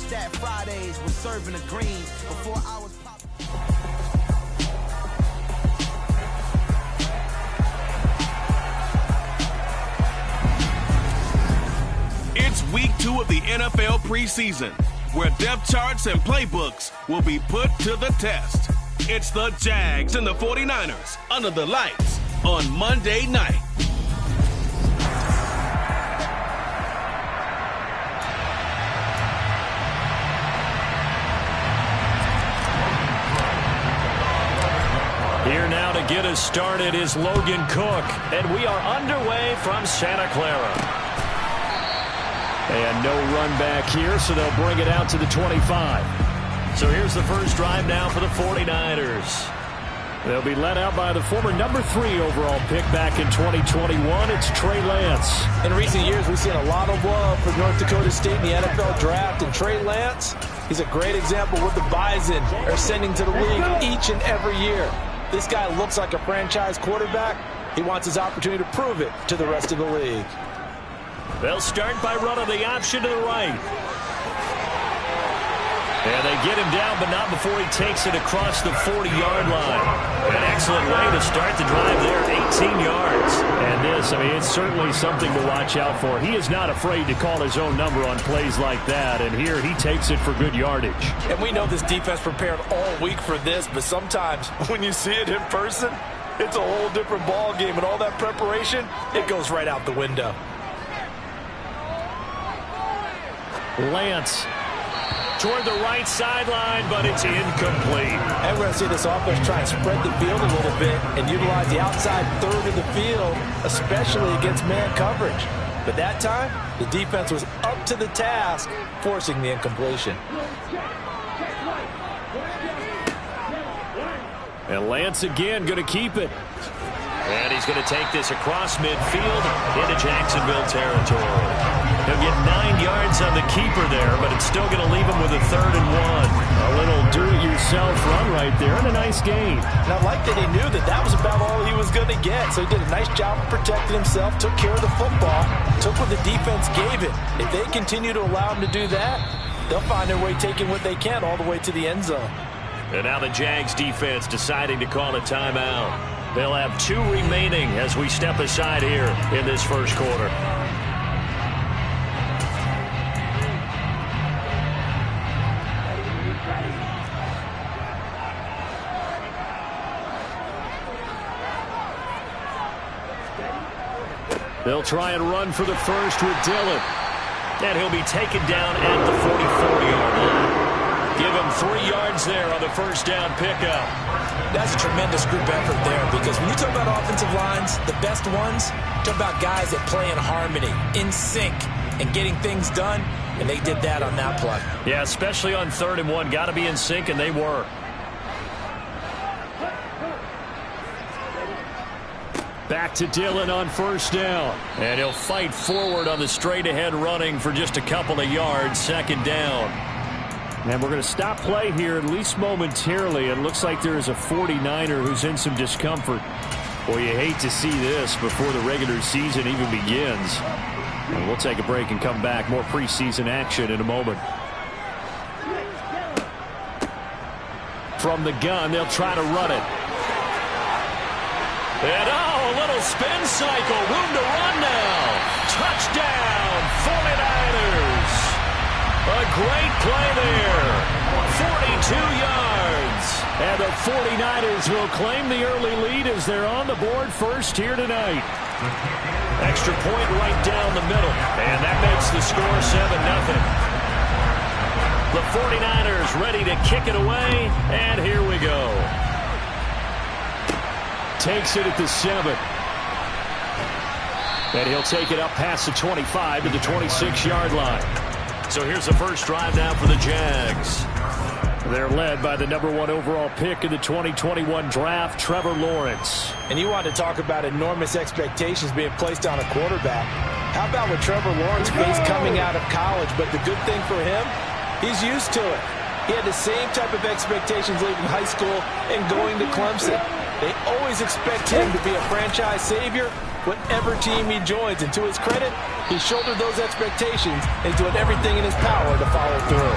Stat Fridays was serving a green before I was It's week 2 of the NFL preseason, where depth charts and playbooks will be put to the test. It's the Jags and the 49ers under the lights on Monday night. Here now to get us started is Logan Cook, and we are underway from Santa Clara. And no run back here, so they'll bring it out to the 25. So here's the first drive now for the 49ers. They'll be led out by the former number 3 overall pick back in 2021. It's Trey Lance. In recent years, we've seen a lot of love for North Dakota State in the NFL draft. And Trey Lance, he's a great example of what the Bison are sending to the league each and every year. This guy looks like a franchise quarterback. He wants his opportunity to prove it to the rest of the league. They'll start by running the option to the right. And they get him down, but not before he takes it across the 40-yard line. An excellent way to start the drive there, 18 yards. And this, it's certainly something to watch out for. He is not afraid to call his own number on plays like that, and here he takes it for good yardage. And we know this defense prepared all week for this, but sometimes when you see it in person, it's a whole different ball game, and all that preparation, it goes right out the window. Lance toward the right sideline, but it's incomplete. And we're going to see this offense try and spread the field a little bit and utilize the outside third of the field, especially against man coverage. But that time, the defense was up to the task, forcing the incompletion. And Lance again going to keep it. And he's going to take this across midfield into Jacksonville territory. He'll get 9 yards on the keeper there, but it's still going to leave him with a 3rd and 1. A little do-it-yourself run right there, and a nice gain. And I like that he knew that that was about all he was going to get. So he did a nice job of protecting himself, took care of the football, took what the defense gave him. If they continue to allow him to do that, they'll find their way taking what they can all the way to the end zone. And now the Jags defense deciding to call a timeout. They'll have 2 remaining as we step aside here in this first quarter. They'll try and run for the first with Dillon. And he'll be taken down at the 44-yard line. Give him 3 yards there on the first down pickup. That's a tremendous group effort there, because when you talk about offensive lines, the best ones, talk about guys that play in harmony, in sync, and getting things done, and they did that on that play. Yeah, especially on 3rd and 1. Got to be in sync, and they were. Back to Dillon on first down. And he'll fight forward on the straight-ahead running for just a couple of yards, 2nd down. And we're going to stop play here, at least momentarily. It looks like there is a 49er who's in some discomfort. Boy, you hate to see this before the regular season even begins. And we'll take a break and come back. More preseason action in a moment. From the gun, they'll try to run it. And a little spin cycle. Room to run now. Touchdown, 49ers. A great play there. 42 yards. And the 49ers will claim the early lead as they're on the board first here tonight. Extra point right down the middle. And that makes the score 7-0. The 49ers ready to kick it away. And here we go. Takes it at the 7. And he'll take it up past the 25 to the 26-yard line. So here's the first drive now for the Jags. They're led by the number 1 overall pick in the 2021 draft, Trevor Lawrence. And you want to talk about enormous expectations being placed on a quarterback. How about what Trevor Lawrence faced coming out of college? But the good thing for him, he's used to it. He had the same type of expectations leaving high school and going to Clemson. They always expect him to be a franchise savior, whatever team he joins. And to his credit, he shouldered those expectations and is doing everything in his power to follow through.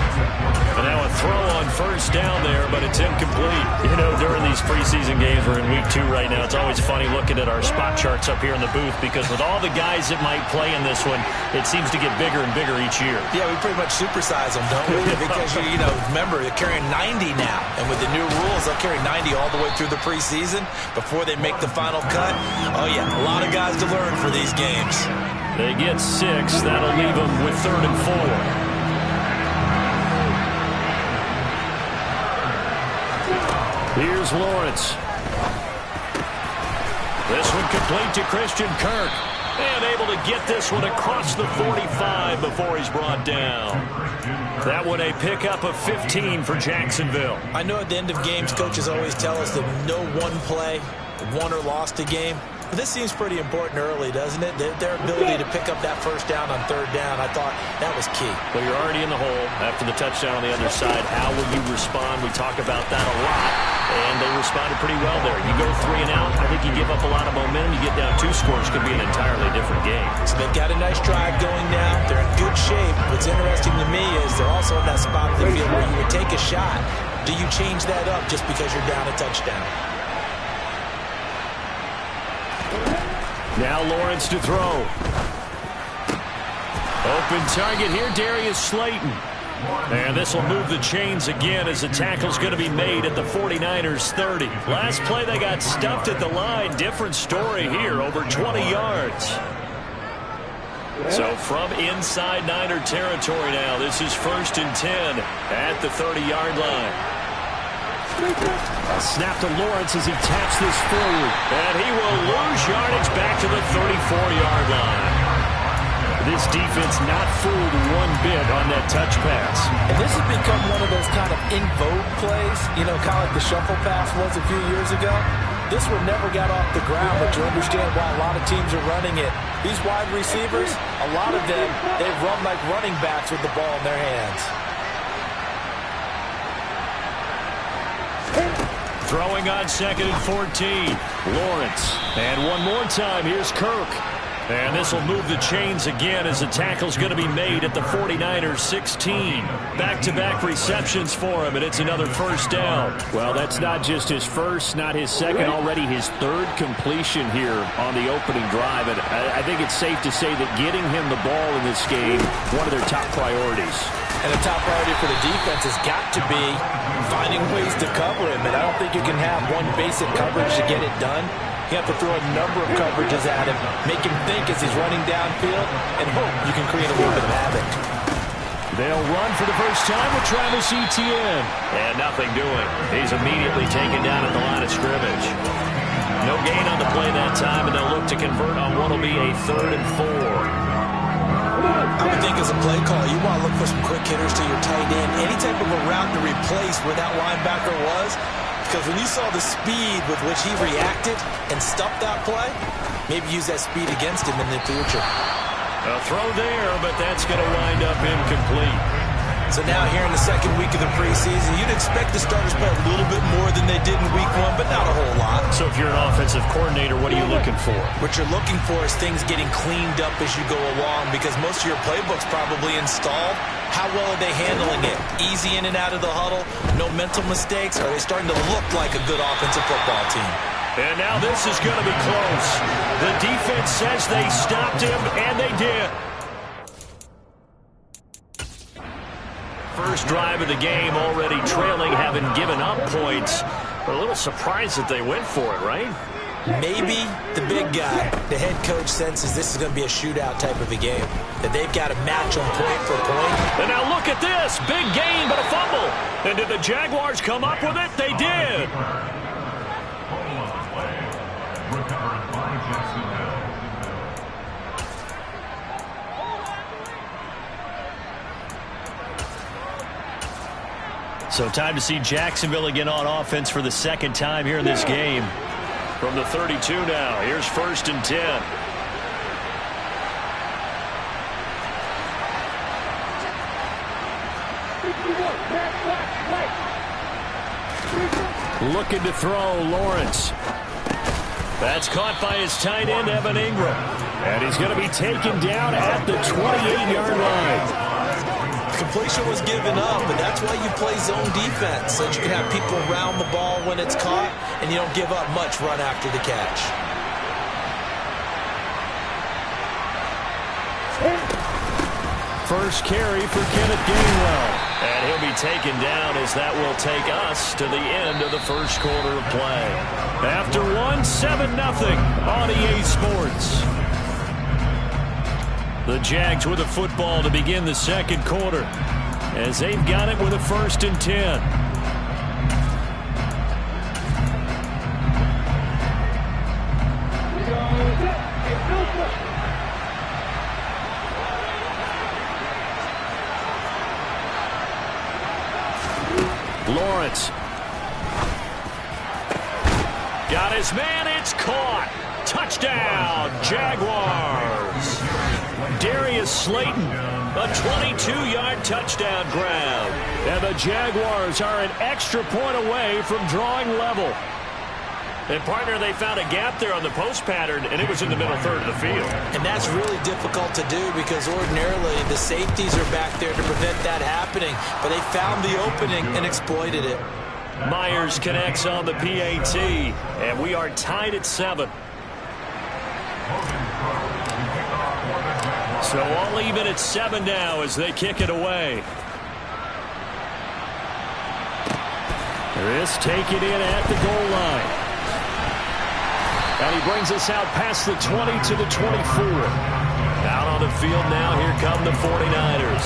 first down there, but it's incomplete. You know, during these preseason games, we're in week 2 right now. It's always funny looking at our spot charts up here in the booth because with all the guys that might play in this one, it seems to get bigger and bigger each year. Yeah, we pretty much supersize them, don't we? Because, you know, remember, they're carrying 90 now. And with the new rules, they'll carry 90 all the way through the preseason before they make the final cut. Oh, yeah, a lot of guys to learn for these games. They get 6. That'll leave them with 3rd and 4. Here's Lawrence. This one complete to Christian Kirk. And able to get this one across the 45 before he's brought down. That one a pickup of 15 for Jacksonville. I know at the end of games, coaches always tell us that no one play won or lost a game. But this seems pretty important early, doesn't it? Their ability to pick up that first down on 3rd down, I thought that was key. Well, you're already in the hole after the touchdown on the other side. How will you respond? We talk about that a lot, and they responded pretty well there. You go 3 and out, I think you give up a lot of momentum. You get down 2 scores, could be an entirely different game. So they've got a nice drive going now. They're in good shape. What's interesting to me is they're also in that spot of the field where you would take a shot. Do you change that up just because you're down a touchdown? Now Lawrence to throw. Open target here, Darius Slayton. And this will move the chains again as the tackle's going to be made at the 49ers 30. Last play they got stuffed at the line. Different story here, over 20 yards. So from inside Niner territory now, this is 1st and 10 at the 30-yard line. A snap to Lawrence as he taps this forward. And he will lose yardage back to the 34-yard line. This defense not fooled one bit on that touch pass. And this has become one of those kind of in vogue plays, you know, kind of like the shuffle pass was a few years ago. This one never got off the ground, but you understand why a lot of teams are running it. These wide receivers, a lot of them, they run like running backs with the ball in their hands. Throwing on 2nd and 14. Lawrence. And one more time, here's Kirk. And this will move the chains again as the tackle's going to be made at the 49ers 16. Back-to-back receptions for him, and it's another first down. Well, that's not just his first, not his second, already his 3rd completion here on the opening drive. And I think it's safe to say that getting him the ball in this game, one of their top priorities. And the top priority for the defense has got to be finding ways to cover him. And I don't think you can have one basic coverage to get it done. You have to throw a number of coverages at him, make him think as he's running downfield, and hope you can create a little bit of havoc. They'll run for the first time with Travis Etienne. And nothing doing. He's immediately taken down at the line of scrimmage. No gain on the play that time, and they'll look to convert on what will be a 3rd and 4. I would think as a play caller, you want to look for some quick hitters to your tight end. Any type of a route to replace where that linebacker was. Because when you saw the speed with which he reacted and stuffed that play, maybe use that speed against him in the future. A throw there, but that's going to wind up incomplete. So now here in the 2nd week of the preseason, you'd expect the starters to play a little bit more than they did in week 1, but not a whole lot. So if you're an offensive coordinator, what are you looking for? What you're looking for is things getting cleaned up as you go along, because most of your playbook's probably installed. How well are they handling it? Easy in and out of the huddle? No mental mistakes? Are they starting to look like a good offensive football team? And now this is going to be close. The defense says they stopped him, and they did. First drive of the game, already trailing, having given up points. But a little surprised that they went for it, right? Maybe the big guy, the head coach, senses this is going to be a shootout type of a game, that they've got to match them point for point. And now look at this. Big gain, but a fumble. And did the Jaguars come up with it? They did. So time to see Jacksonville again on offense for the 2nd time here in this game. From the 32 now, here's 1st and 10. Looking to throw, Lawrence. That's caught by his tight end, Evan Ingram. And he's going to be taken down at the 28-yard line. completion was given up, but that's why you play zone defense, so that you can have people around the ball when it's caught, and you don't give up much run after the catch. First carry for Kenneth Gainwell. And he'll be taken down as that will take us to the end of the first quarter of play. After one, 7-0 on EA Sports. The Jags with the football to begin the second quarter, as they've got it with a 1st and 10. Lawrence. Got his man, it's caught. Touchdown, Jaguars. Darius Slayton, a 22-yard touchdown grab. And the Jaguars are an extra point away from drawing level. And, partner, they found a gap there on the post pattern, and it was in the middle third of the field. And that's really difficult to do because ordinarily the safeties are back there to prevent that happening. But they found the opening and exploited it. Myers connects on the PAT, and we are tied at 7. So all even at 7 now as they kick it away. This take it in at the goal line. And he brings us out past the 20 to the 24. Out on the field now, here come the 49ers.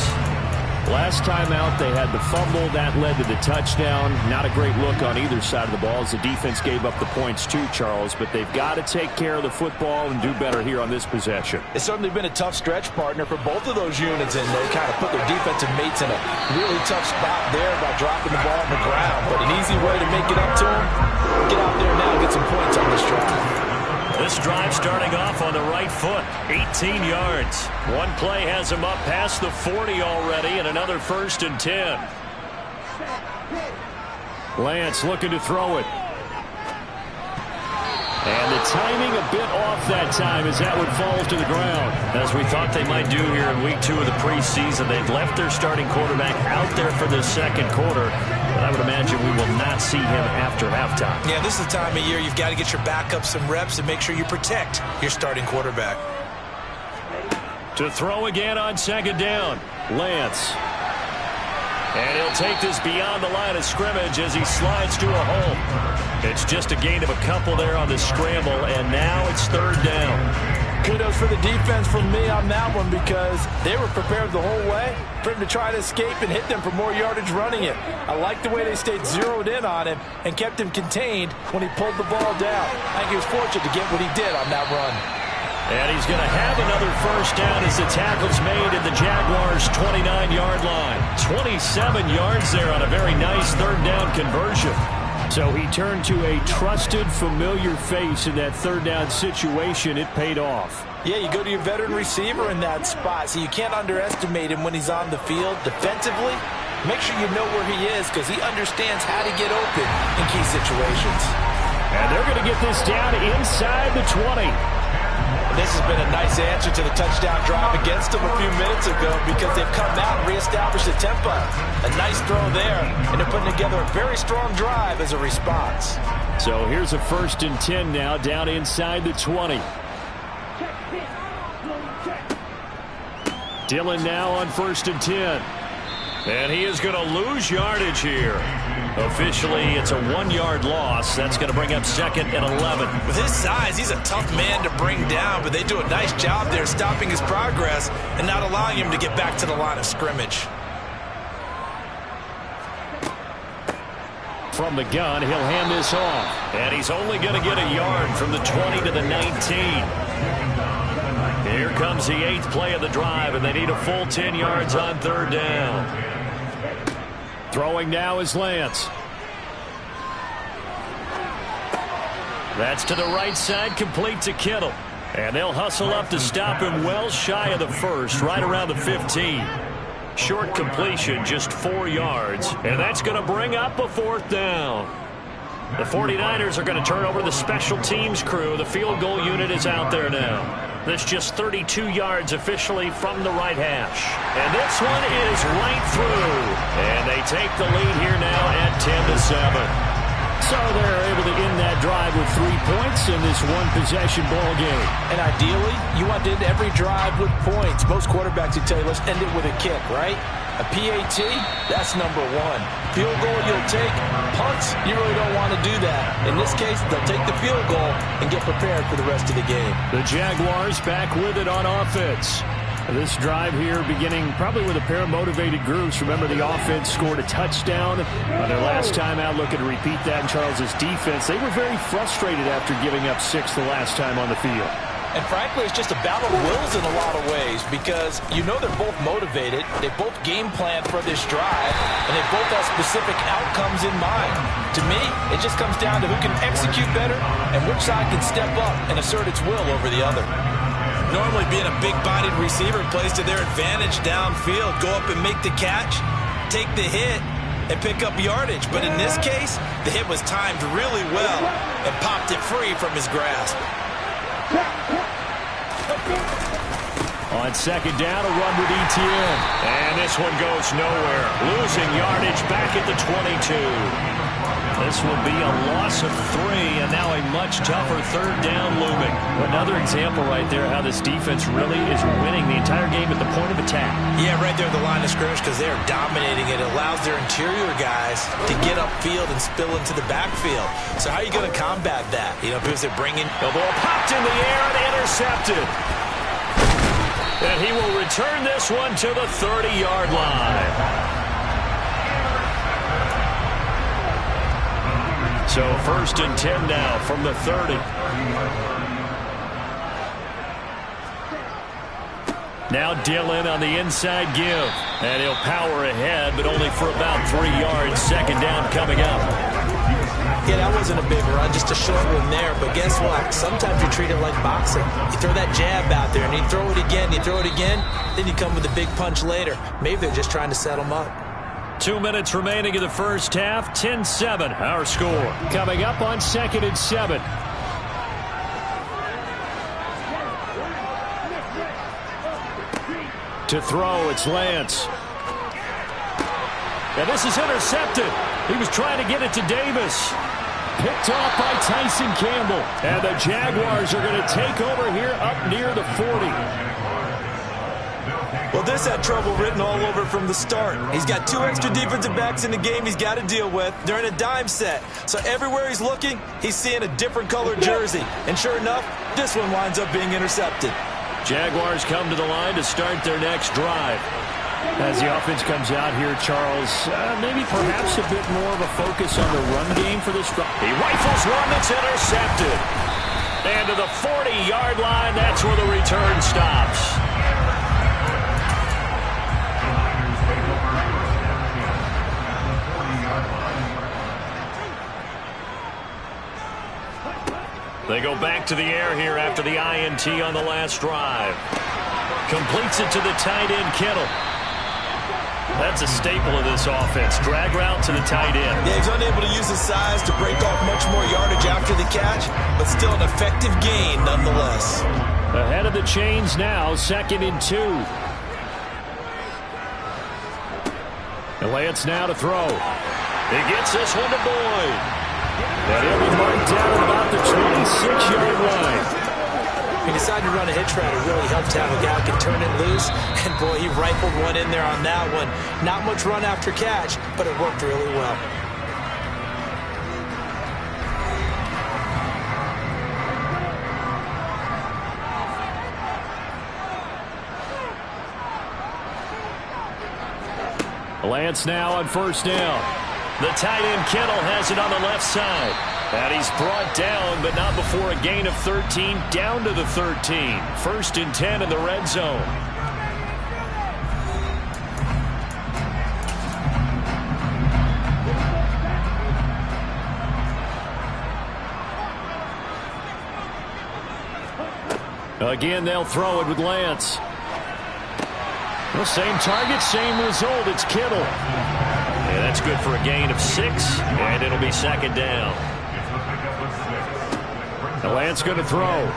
Last time out, they had the fumble. That led to the touchdown. Not a great look on either side of the ball as the defense gave up the points too, Charles. But they've got to take care of the football and do better here on this possession. It's certainly been a tough stretch, partner, for both of those units, and they kind of put their defensive mates in a really tough spot there by dropping the ball on the ground. But an easy way to make it up to them, get out there now and get some points on this drive. This drive starting off on the right foot, 18 yards. One play has him up past the 40 already, and another 1st and 10. Lance looking to throw it. And the timing a bit off that time as that one falls to the ground. As we thought they might do here in week 2 of the preseason, they've left their starting quarterback out there for the second quarter. But I would imagine we will not see him after halftime. Yeah, this is the time of year you've got to get your backup some reps and make sure you protect your starting quarterback. To throw again on 2nd down, Lance. And he'll take this beyond the line of scrimmage as he slides to a hole. It's just a gain of a couple there on the scramble, and now it's 3rd down. Kudos for the defense from me on that one because they were prepared the whole way for him to try to escape and hit them for more yardage running it. I like the way they stayed zeroed in on him and kept him contained when he pulled the ball down. I think he was fortunate to get what he did on that run. And he's going to have another 1st down as the tackle's made at the Jaguars' 29-yard line. 27 yards there on a very nice 3rd down conversion. So he turned to a trusted, familiar face in that 3rd down situation. It paid off. Yeah, you go to your veteran receiver in that spot, so you can't underestimate him when he's on the field defensively. Make sure you know where he is because he understands how to get open in key situations. And they're going to get this down inside the 20. This has been a nice answer to the touchdown drive against them a few minutes ago because they've come out and reestablished the tempo. A nice throw there, and they're putting together a very strong drive as a response. So here's a 1st and 10 now down inside the 20. Dillon now on 1st and 10. And he is going to lose yardage here. Officially, it's a 1-yard loss. That's going to bring up 2nd and 11. With his size, he's a tough man to bring down, but they do a nice job there stopping his progress and not allowing him to get back to the line of scrimmage. From the gun, he'll hand this off. And he's only going to get a yard from the 20 to the 19. Here comes the 8th play of the drive, and they need a full 10 yards on 3rd down. Throwing now is Lance. That's to the right side, complete to Kittle. And they'll hustle up to stop him well shy of the 1st, right around the 15. Short completion, just 4 yards. And that's going to bring up a 4th down. The 49ers are going to turn over to the special teams crew. The field goal unit is out there now. That's just 32 yards officially from the right hash. And this one is right through. And they take the lead here now at 10-7. So they're able to end that drive with 3 points in this one-possession ball game. And ideally, you want to end every drive with points. Most quarterbacks would tell you, let's end it with a kick, right? A PAT, that's number one. Field goal you'll take. Punts, you really don't want to do that. In this case, they'll take the field goal and get prepared for the rest of the game. The Jaguars back with it on offense. This drive here beginning probably with a pair of motivated groups. Remember, the offense scored a touchdown on their last time out. Looking to repeat that in Charles's defense. They were very frustrated after giving up 6 the last time on the field. And frankly, it's just a battle of wills in a lot of ways because you know they're both motivated. They both game plan for this drive, and they both have specific outcomes in mind. To me, it just comes down to who can execute better and which side can step up and assert its will over the other. Normally being a big-bodied receiver plays to their advantage downfield. Go up and make the catch, take the hit, and pick up yardage. But in this case, the hit was timed really well and popped it free from his grasp. On second down, a run with Etienne. And this one goes nowhere. Losing yardage back at the 22. This will be a loss of 3, and now a much tougher third down looming. Another example right there how this defense really is winning the entire game at the point of attack. Yeah, right there at the line of scrimmage because they're dominating it. It allows their interior guys to get upfield and spill into the backfield. So how are you going to combat that? You know, because they're bringing... The ball popped in the air and intercepted. And he will return this one to the 30-yard line. So 1st and 10 now from the 30. Now Dillon on the inside give. And he'll power ahead, but only for about 3 yards. Second down coming up. Yeah, that wasn't a big run, just a short one there. But guess what? Sometimes you treat it like boxing. You throw that jab out there, and you throw it again, then you come with a big punch later. Maybe they're just trying to set them up. 2 minutes remaining in the first half. 10-7, our score. Coming up on 2nd and 7. To throw, it's Lance. And this is intercepted. He was trying to get it to Davis. Picked off by Tyson Campbell. And the Jaguars are going to take over here up near the 40. Well, this had trouble written all over from the start. He's got 2 extra defensive backs in the game he's got to deal with. They're in a dime set. So everywhere he's looking, he's seeing a different colored jersey. And sure enough, this one winds up being intercepted. Jaguars come to the line to start their next drive. As the offense comes out here, Charles, maybe perhaps a bit more of a focus on the run game for this drive. He rifles one that's intercepted. And to the 40-yard line, that's where the return stops. They go back to the air here after the INT on the last drive. Completes it to the tight end, Kittle. That's a staple of this offense. Drag route to the tight end. Yeah, he's unable to use his size to break off much more yardage after the catch, but still an effective gain nonetheless. Ahead of the chains now, 2nd and 2. And Lance now to throw. He gets this one to Boyd. And he'll be marked down at about the 26-yard line. He decided to run a hitch route. It really helped to have a guy who can turn it loose. And, boy, he rifled one in there on that one. Not much run after catch, but it worked really well. Lance now on 1st down. The tight end Kittle has it on the left side. And he's brought down, but not before a gain of 13, down to the 13. 1st and 10 in the red zone. Again, they'll throw it with Lance. Well, same target, same result. It's Kittle. Yeah, that's good for a gain of 6, and it'll be 2nd down. The Lance going to throw.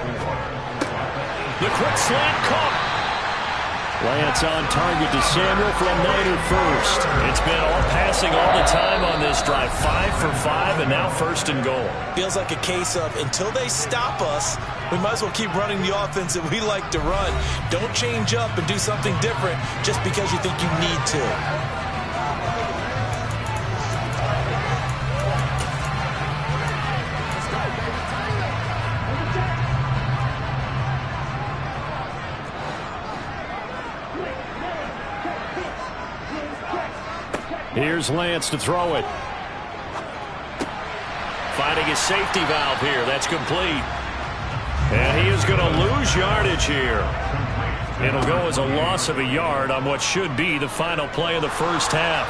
The quick slant caught. Lance on target to Samuel for a Niner first. It's been all passing all the time on this drive. 5 for 5, and now first and goal. Feels like a case of until they stop us, we might as well keep running the offense that we like to run. Don't change up and do something different just because you think you need to. Here's Lance to throw it. Finding his safety valve here. That's complete. And he is going to lose yardage here. It'll go as a loss of a yard on what should be the final play of the first half.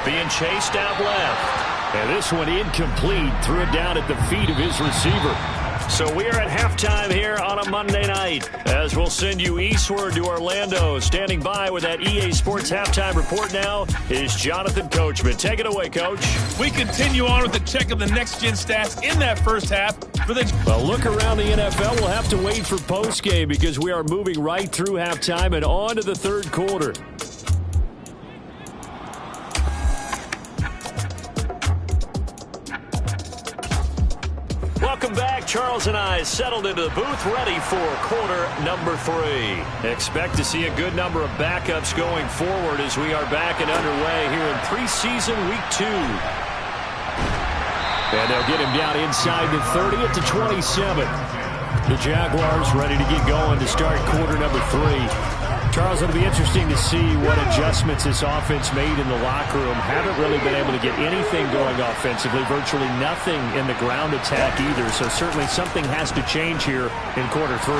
Being chased out left. And this one incomplete. Threw it down at the feet of his receiver. So we are at halftime here on a Monday night, as we'll send you eastward to Orlando. Standing by with that EA Sports halftime report now is Jonathan Coachman. Take it away, Coach. We continue on with the check of the next-gen stats in that first half. Well, look around the NFL. We'll have to wait for postgame because we are moving right through halftime and on to the third quarter. Welcome back. Charles and I settled into the booth, ready for quarter number 3. Expect to see a good number of backups going forward as we are back and underway here in preseason week 2. And they'll get him down inside the 30 at the 27. The Jaguars ready to get going to start quarter number 3. Charles, it'll be interesting to see what adjustments this offense made in the locker room. Haven't really been able to get anything going offensively, virtually nothing in the ground attack either. So certainly something has to change here in quarter 3.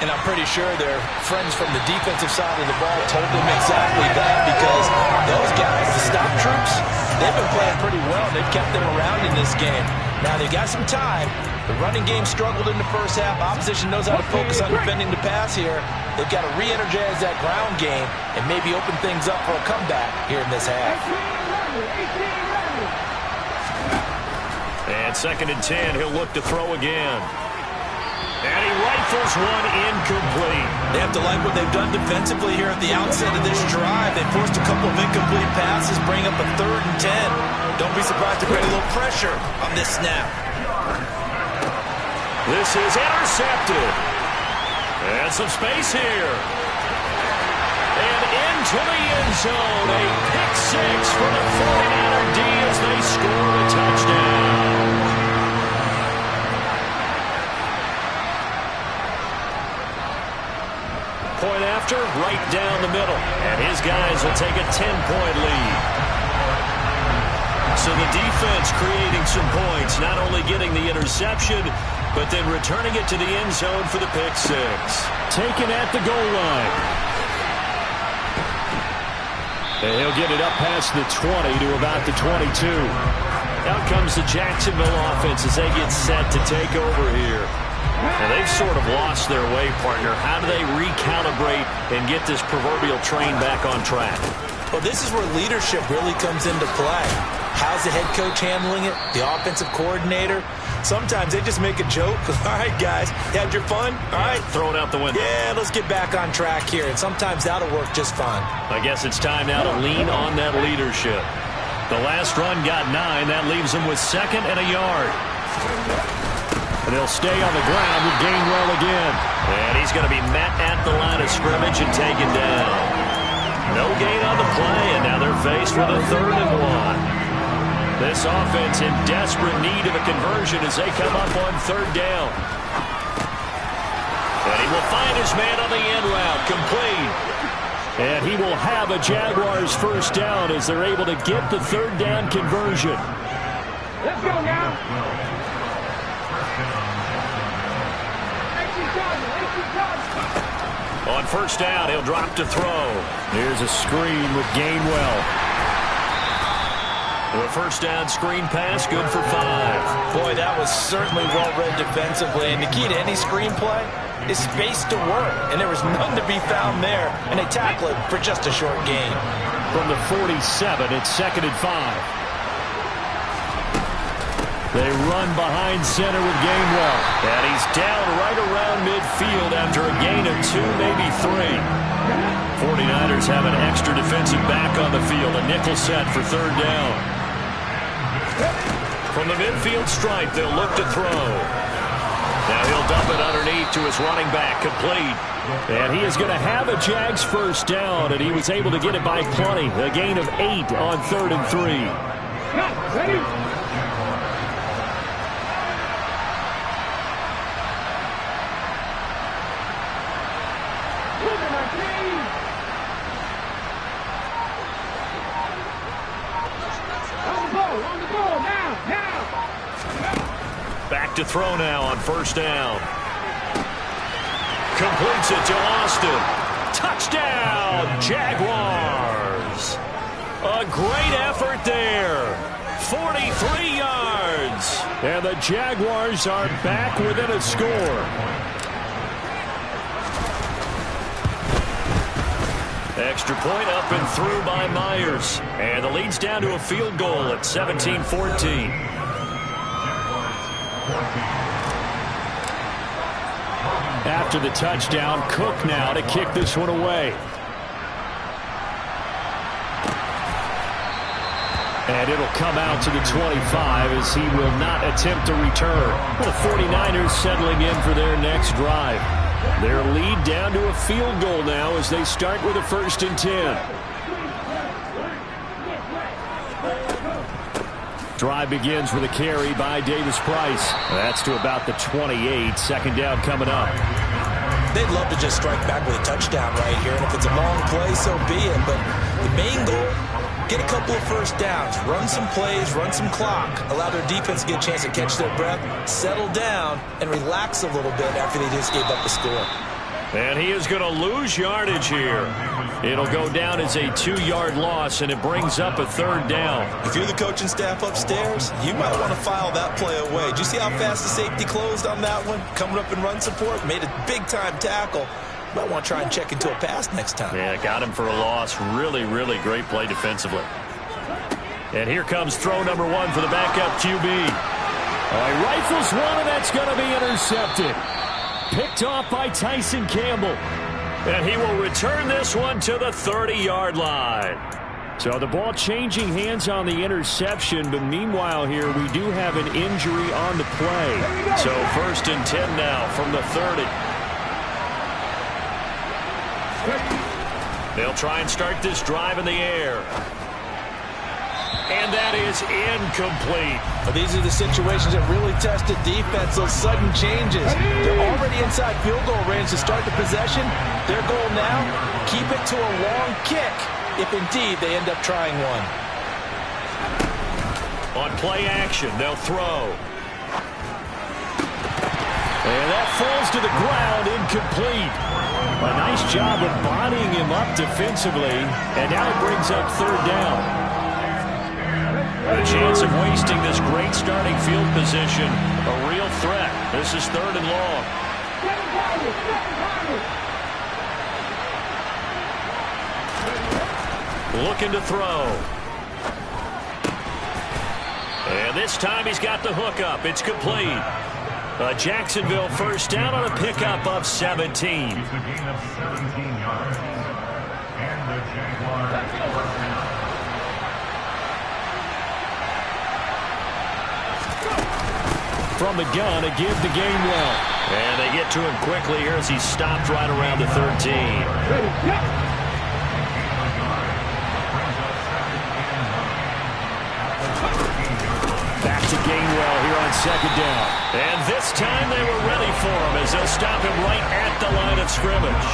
And I'm pretty sure their friends from the defensive side of the ball told them exactly that, because those guys, the stop troops, they've been playing pretty well. They've kept them around in this game. Now they've got some time. The running game struggled in the first half. Opposition knows how to focus on defending the pass here. They've got to re-energize that ground game and maybe open things up for a comeback here in this half. And 2nd and 10, he'll look to throw again. And he rifles one incomplete. They have to like what they've done defensively here at the outset of this drive. They forced a couple of incomplete passes, bring up a 3rd and 10. Don't be surprised to bring a little pressure on this snap. This is intercepted. And some space here. And into the end zone. A pick 6 for the 49er D as they score a touchdown. Point after, right down the middle. And his guys will take a 10-point lead. So the defense creating some points, not only getting the interception, but then returning it to the end zone for the pick 6. Taken at the goal line. And he'll get it up past the 20 to about the 22. Out comes the Jacksonville offense as they get set to take over here. And they've sort of lost their way, partner. How do they recalibrate and get this proverbial train back on track? Well, this is where leadership really comes into play. How's the head coach handling it? The offensive coordinator? Sometimes they just make a joke. All right, guys, you had your fun? All right. Throw it out the window. Yeah, let's get back on track here. And sometimes that'll work just fine. I guess it's time now to lean on that leadership. The last run got 9. That leaves them with 2nd and a yard. And they'll stay on the ground with Gainwell again. And he's going to be met at the line of scrimmage and taken down. No gain on the play, and now they're faced with a 3rd and 1. This offense in desperate need of a conversion as they come up on 3rd down. And he will find his man on the end route, complete. And he will have a Jaguars first down as they're able to get the 3rd down conversion. Let's go now. On 1st down, he'll drop to throw. Here's a screen with Gainwell. The 1st down screen pass, good for 5. Boy, that was certainly well-read defensively. And the key to any screenplay is space to work. And there was none to be found there. And they tackle it for just a short gain. From the 47, it's 2nd and 5. They run behind center with Gainwell. And he's down right around midfield after a gain of 2, maybe 3. 49ers have an extra defensive back on the field. A nickel set for 3rd down. From the midfield stripe, they'll look to throw. Now he'll dump it underneath to his running back, complete. And he is going to have a Jags 1st down, and he was able to get it by plenty. A gain of 8 on 3rd and 3. Ready? Back to throw now on 1st down. Completes it to Austin. Touchdown, Jaguars. A great effort there. 43 yards. And the Jaguars are back within a score. Extra point up and through by Myers. And the lead's down to a field goal at 17-14. After the touchdown, Cook now to kick this one away. And it'll come out to the 25 as he will not attempt to return. The 49ers settling in for their next drive. Their lead down to a field goal now as they start with a 1st and 10. Drive begins with a carry by Davis-Price. That's to about the 28. 2nd down coming up. They'd love to just strike back with a touchdown right here, and if it's a long play, so be it. But the main goal, get a couple of 1st downs, run some plays, run some clock, allow their defense to get a chance to catch their breath, settle down, and relax a little bit after they just gave up the score. And he is going to lose yardage here. It'll go down as a 2-yard loss, and it brings up a 3rd down. If you're the coaching staff upstairs, you might want to file that play away. Did you see how fast the safety closed on that one? Coming up in run support, made a big-time tackle. Might want to try and check into a pass next time. Yeah, got him for a loss. Really, really great play defensively. And here comes throw number 1 for the backup QB. He rifles one, and that's going to be intercepted. Picked off by Tyson Campbell. And he will return this one to the 30-yard line. So the ball changing hands on the interception, but meanwhile here we do have an injury on the play. So 1st and 10 now from the 30. They'll try and start this drive in the air. And that is incomplete. Well, these are the situations that really test the defense, those sudden changes. They're already inside field goal range to start the possession. Their goal now, keep it to a long kick, if indeed they end up trying one. On play action, they'll throw. And that falls to the ground, incomplete. A nice job of bodying him up defensively, and now it brings up 3rd down. A chance of wasting this great starting field position. A real threat. This is 3rd and long. Looking to throw. And this time he's got the hook up. It's complete. A Jacksonville 1st down on a pickup of 17. From the gun, a give to Gainwell. And they get to him quickly here as he's stopped right around the 13. Back to Gainwell here on 2nd down. And this time they were ready for him as they'll stop him right at the line of scrimmage.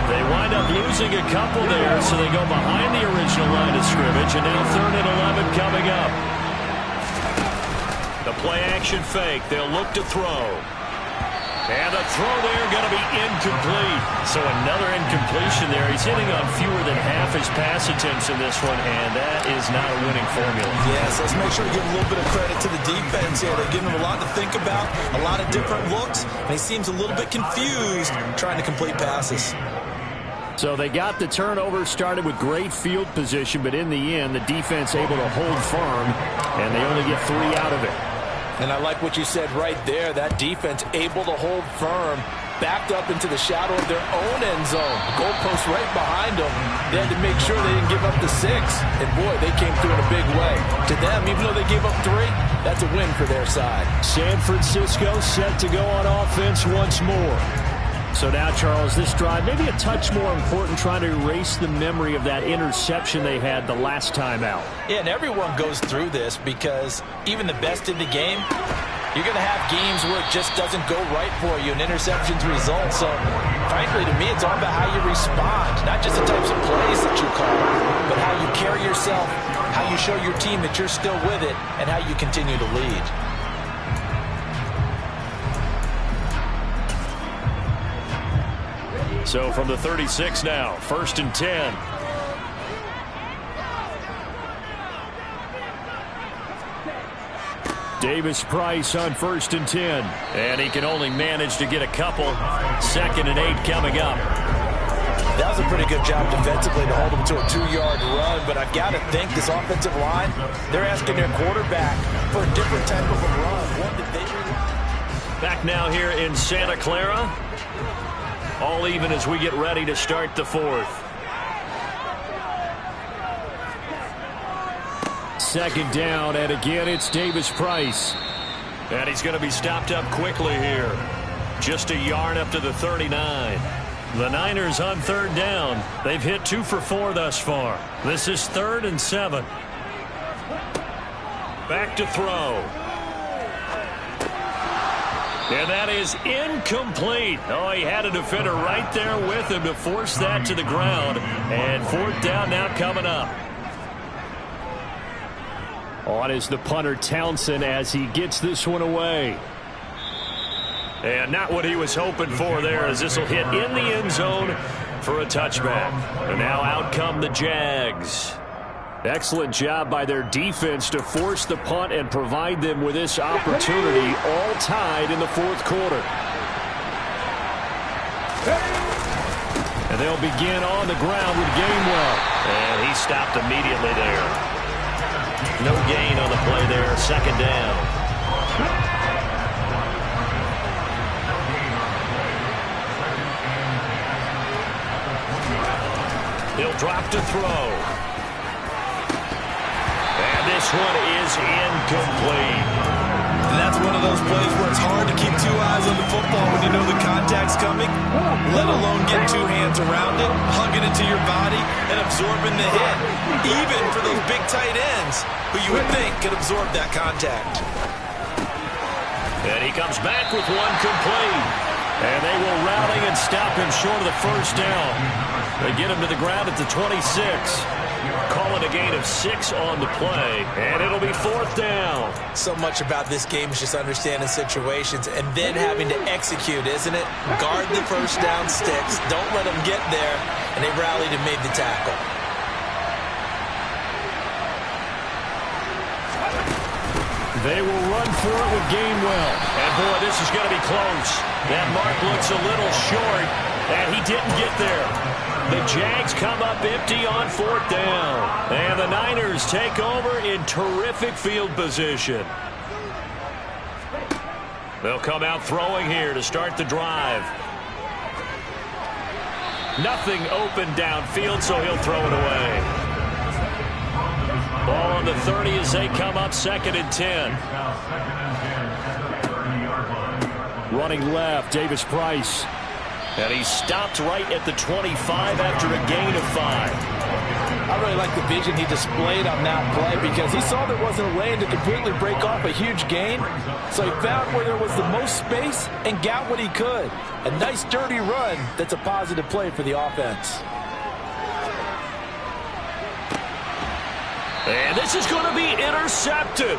They wind up losing a couple there, so they go behind the original line of scrimmage, and now 3rd and 11 coming up. The play action fake. They'll look to throw. And the throw there going to be incomplete. So another incompletion there. He's hitting on fewer than half his pass attempts in this one, and that is not a winning formula. Yes, let's make sure to give a little bit of credit to the defense here. They're giving him a lot to think about, a lot of different looks, and he seems a little bit confused trying to complete passes. So they got the turnover started with great field position, but in the end, the defense able to hold firm, and they only get 3 out of it. And I like what you said right there. That defense able to hold firm, backed up into the shadow of their own end zone. The goalpost right behind them. They had to make sure they didn't give up the 6. And, boy, they came through in a big way. To them, even though they gave up 3, that's a win for their side. San Francisco set to go on offense once more. So now, Charles, this drive, maybe a touch more important, trying to erase the memory of that interception they had the last time out. Yeah, and everyone goes through this because even the best in the game, you're going to have games where it just doesn't go right for you and interceptions result. So, frankly, to me, it's all about how you respond, not just the types of plays that you call, but how you carry yourself, how you show your team that you're still with it, and how you continue to lead. So from the 36 now, 1st and 10. Davis-Price on 1st and 10. And he can only manage to get a couple. 2nd and 8 coming up. That was a pretty good job defensively to hold him to a 2-yard run, but I've got to think this offensive line, they're asking their quarterback for a different type of a run. One that they rely. Back now here in Santa Clara. All even as we get ready to start the 4th. 2nd down, and again it's Davis-Price. And he's going to be stopped up quickly here. Just a yard up to the 39. The Niners on 3rd down. They've hit 2 for 4 thus far. This is 3rd and 7. Back to throw. And that is incomplete. Oh, he had a defender right there with him to force that to the ground. And 4th down now coming up. On is the punter Townsend as he gets this one away. And not what he was hoping for there, as this will hit in the end zone for a touchback. And now out come the Jags. Excellent job by their defense to force the punt and provide them with this opportunity, all tied in the 4th quarter. And they'll begin on the ground with Gainwell. And he stopped immediately there. No gain on the play there, 2nd down. He'll drop to throw. And this one is incomplete. And that's one of those plays where it's hard to keep 2 eyes on the football when you know the contact's coming, let alone get 2 hands around it, hug it into your body, and absorbing the hit, even for those big tight ends who you would think could absorb that contact. And he comes back with one complete. And they will rally and stop him short of the 1st down. They get him to the ground at the 26. Call it a gain of 6 on the play, and it'll be 4th down. So much about this game is just understanding situations and then having to execute, isn't it? Guard the 1st down sticks. Don't let them get there, and they rallied and made the tackle. They will run for it with Gainwell. And, boy, this is going to be close. That mark looks a little short, and he didn't get there. The Jags come up empty on 4th down. And the Niners take over in terrific field position. They'll come out throwing here to start the drive. Nothing open downfield, so he'll throw it away. Ball on the 30 as they come up 2nd and 10. Running left, Davis-Price. And he stopped right at the 25 after a gain of 5. I really like the vision he displayed on that play because he saw there wasn't a lane to completely break off a huge gain. So he found where there was the most space and got what he could. A nice dirty run that's a positive play for the offense. And this is going to be intercepted.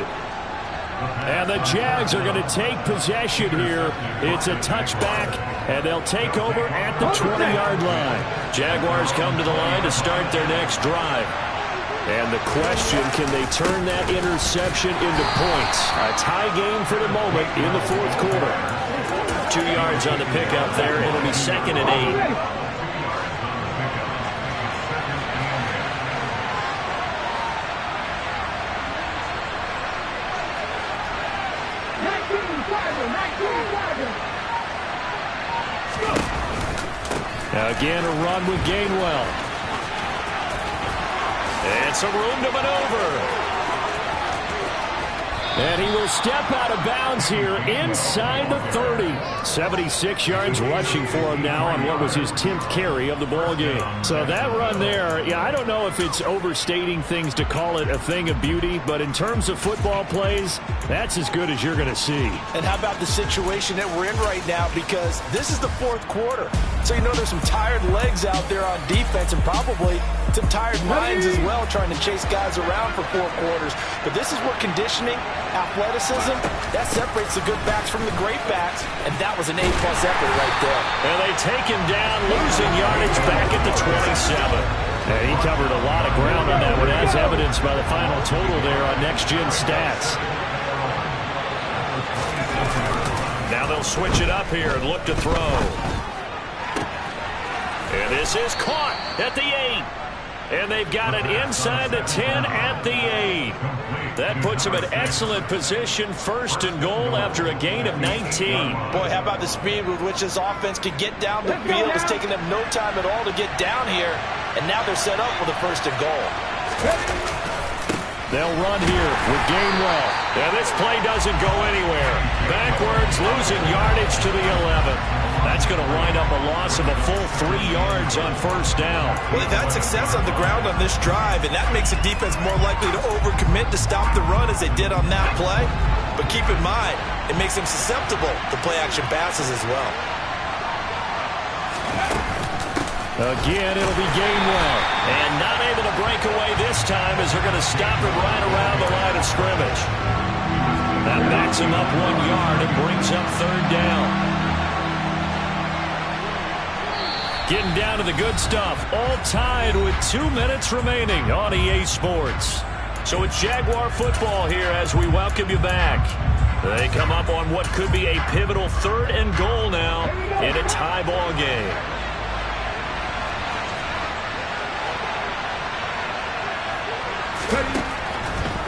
And the Jags are going to take possession here. It's a touchback, and they'll take over at the 20-yard line. Jaguars come to the line to start their next drive. And the question, can they turn that interception into points? A tie game for the moment in the 4th quarter. 2 yards on the pickup there. It'll be 2nd and 8. Again, a run with Gainwell. And some room to maneuver. And he will step out of bounds here inside the 30. 76 yards rushing for him now on what was his 10th carry of the ball game. So that run there, yeah, I don't know if it's overstating things to call it a thing of beauty, but in terms of football plays, that's as good as you're going to see. And how about the situation that we're in right now? Because this is the fourth quarter. So you know there's some tired legs out there on defense and probably some tired minds as well trying to chase guys around for 4 quarters. But this is where conditioning, athleticism, that separates the good backs from the great backs. And that was an A-plus effort right there. And they take him down, losing yardage back at the 27. And he covered a lot of ground on that one, as evidenced by the final total there on Next Gen Stats. Now they'll switch it up here and look to throw. And this is caught at the 8. And they've got it inside the 10 at the 8. That puts them in excellent position, first and goal after a gain of 19. Boy, how about the speed with which this offense could get down the field? It's taken them no time at all to get down here. And now they're set up for the first and goal. They'll run here with Gainwell. And this play doesn't go anywhere. Backwards, losing yardage to the 11. That's going to wind up a loss of a full 3 yards on first down. Well, they've had success on the ground on this drive, and that makes the defense more likely to overcommit to stop the run as they did on that play. But keep in mind, it makes them susceptible to play-action passes as well. Again, it'll be Gainwell. And not able to break away this time as they're going to stop it right around the line of scrimmage. That backs him up 1 yard and brings up third down. Getting down to the good stuff, all tied with 2 minutes remaining on EA Sports. So it's Jaguar football here as we welcome you back. They come up on what could be a pivotal third and goal now in a tie ball game.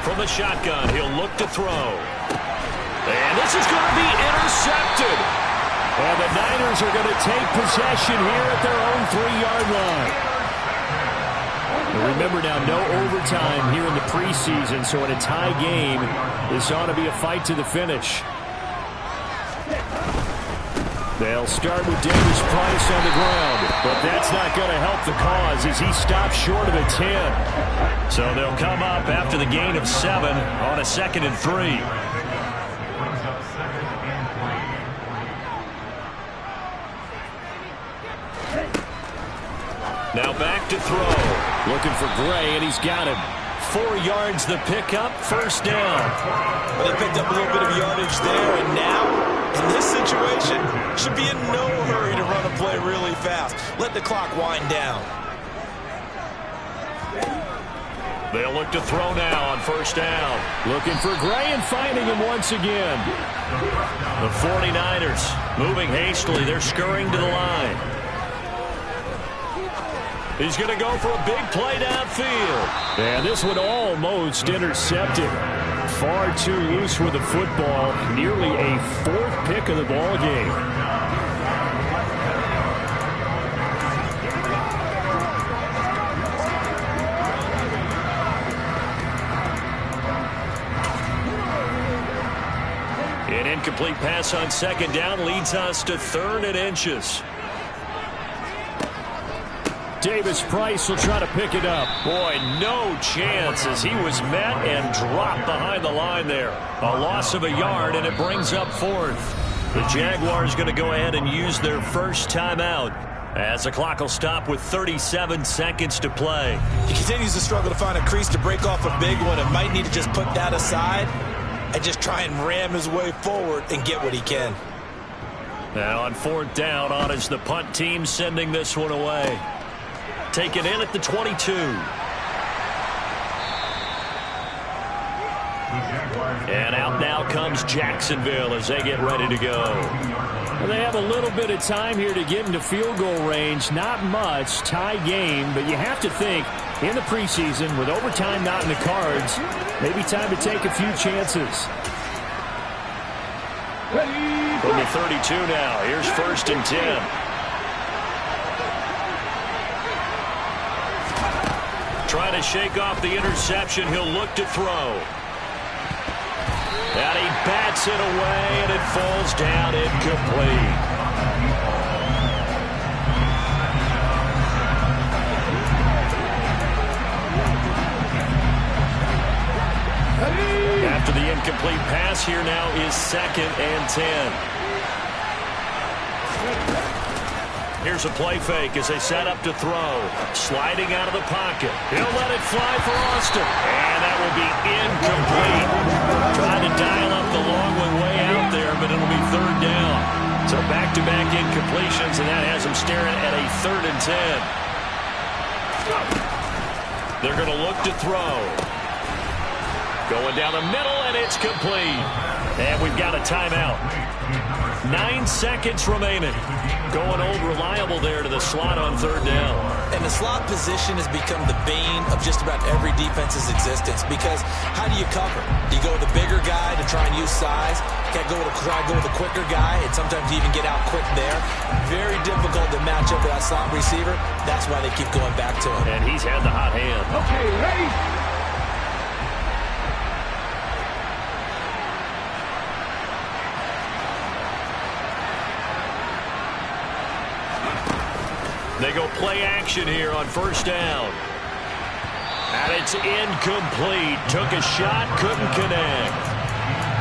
From the shotgun, he'll look to throw. And this is going to be intercepted. And the Niners are going to take possession here at their own 3-yard line. And remember now, no overtime here in the preseason, so in a tie game, this ought to be a fight to the finish. They'll start with Davis Price on the ground, but that's not going to help the cause as he stops short of a 10. So they'll come up after the gain of 7 on a 2nd and 3. Now back to throw. Looking for Gray, and he's got him. 4 yards the pickup, first down. Well, they picked up a little bit of yardage there, and now, in this situation, should be in no hurry to run a play really fast. Let the clock wind down. They'll look to throw now on first down. Looking for Gray and finding him once again. The 49ers moving hastily. They're scurrying to the line. He's going to go for a big play downfield. And this one almost intercepted. Far too loose with the football. Nearly a 4th pick of the ball game. An incomplete pass on second down leads us to 3rd and inches. Davis Price will try to pick it up. Boy, no chance as he was met and dropped behind the line there. A loss of a yard, and it brings up 4th. The Jaguars going to go ahead and use their first timeout as the clock will stop with 37 seconds to play. He continues to struggle to find a crease to break off a big one and might need to just put that aside and just try and ram his way forward and get what he can. Now on 4th down, on is the punt team sending this one away. Taken in at the 22. And out now comes Jacksonville as they get ready to go. Well, they have a little bit of time here to get into field goal range. Not much, tie game, but you have to think in the preseason with overtime not in the cards, maybe time to take a few chances. From the 32 now, here's 1st and 10. Trying to shake off the interception. He'll look to throw. And he bats it away, and it falls down incomplete. After the incomplete pass, here now is 2nd and 10. Here's a play fake as they set up to throw. Sliding out of the pocket. He'll let it fly for Austin. And that will be incomplete. Trying to dial up the long one way out there, but it'll be 3rd down. So back-to-back incompletions, and that has him staring at a 3rd and 10. They're going to look to throw. Going down the middle, and it's complete. And we've got a timeout. 9 seconds remaining. Going old reliable there to the slot on 3rd down. And the slot position has become the bane of just about every defense's existence, because how do you cover? Do you go with a bigger guy to try and use size? You can't try to go with a quicker guy, and sometimes you even get out quick there. Very difficult to match up with that slot receiver. That's why they keep going back to him. And he's had the hot hand. Okay, ready? They go play action here on 1st down. And it's incomplete. Took a shot, couldn't connect.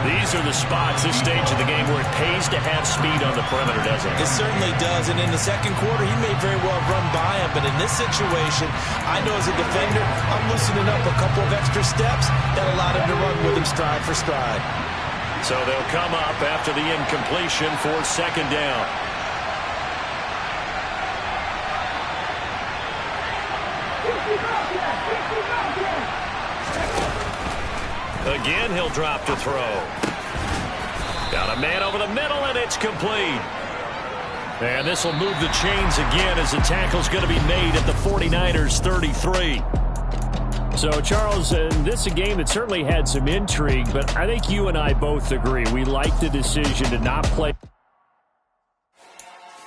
These are the spots, this stage of the game, where it pays to have speed on the perimeter, doesn't it? It certainly does. And in the 2nd quarter, he may very well run by him. But in this situation, I know as a defender, I'm loosening up a couple of extra steps that allowed him to run with him stride for stride. So they'll come up after the incompletion for 2nd down. Again, he'll drop to throw. Got a man over the middle, and it's complete. And this will move the chains again as the tackle's going to be made at the 49ers 33. So, Charles, this is a game that certainly had some intrigue, but I think you and I both agree we like the decision to not play.